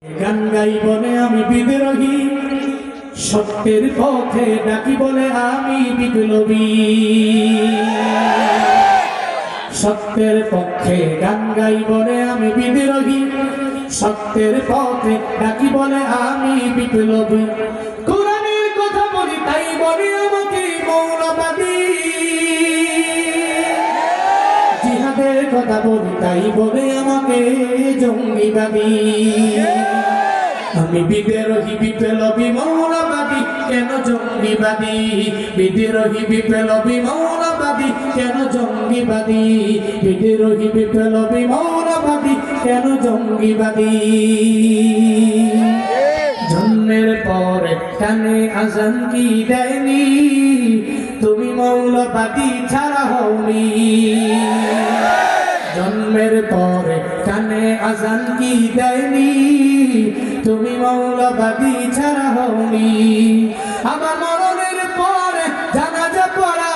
গান গাই বলে আমি বিদ্রোহী, সত্যের পথে ডাকি বলে আমি বিপ্লবী। সত্যের পক্ষে গান গাই বলে আমি বিদ্রোহী, সত্যের পথে ডাকি বলে আমি বিপ্লবী। কোরআনের কথা বলি তাই বলি আমাকে মৌলবাদী, জিহাদের কথা বলি তাই বলে আমাকে জঙ্গিবাদী। আমি বিদ্রোহী বিপ্লবী মৌলবাদী কেন জঙ্গিবাদী, বিদ্রোহী বিপ্লবী মৌলবাদী কেন জঙ্গিবাদী, বিদ্রোহী বিপ্লবী মৌলবাদী কেন জঙ্গিবাদী। জন্মের পরে কানে আজান কি দেয়নি, তুমি মৌলবাদী ছাড়া হওনি। জন্মের পরে কানে আজান কি দেয়নি, তুমি মৌলবাদী ছাড়া হওনি। আমার মরণের পরে জানাজা পড়াবে,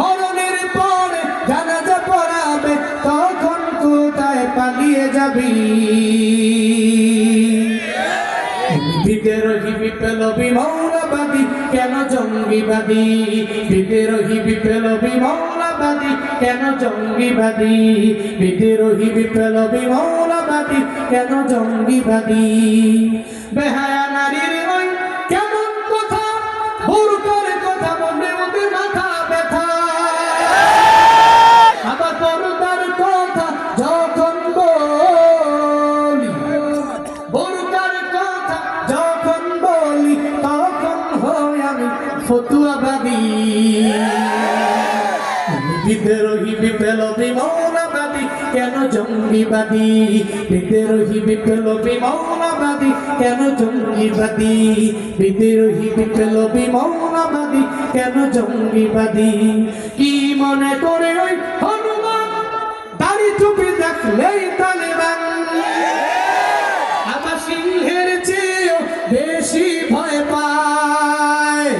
মরণের পরে জানাজা পড়াবে, তখন কোথায় পালিয়ে যাবি। বিদ্রোহী বিপ্লবী মৌলবাদী কেন জঙ্গিবাদী, বিদ্রোহী বিপ্লবী মৌলবাদী কেন জঙ্গিবাদী, বিদ্রোহী বিপ্লবী মৌলবাদী কেন জঙ্গিবাদী। বেহায়া নারীর ওই কেমন কথা, বুরকার কথা বলে ওদের মাথা ব্যথা। আবার পর্দার কথা যখন বলি, বুরকার কথা যখন বলি, তখন হই আমি ফতুয়াবাদী। বিদ্রোহী বিপ্লবী মৌলবাদী কেন জঙ্গিবাদী, বিদ্রোহী বিপ্লবী মৌলবাদী কেন জঙ্গিবাদী, বিদ্রোহী বিপ্লবী মৌলবাদী কেন জঙ্গিবাদী। কি মনে করে ওই হনুমান দাড়ি টুপি দেখলেই তালেবান, আমার সিংহের চেয়েও বেশি ভয় পায়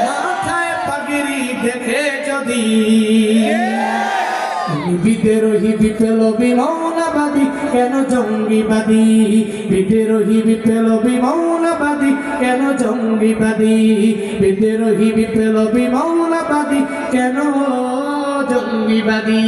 মাথায় পাগড়ি দেখে যদি। বিদ্রোহী বিপ্লবী মৌলবাদী কেন জঙ্গিবাদী, বিদ্রোহী বিপ্লবী মৌলবাদী কেন জঙ্গিবাদী, বিদ্রোহী বিপ্লবী মৌলবাদী কেন জঙ্গিবাদী।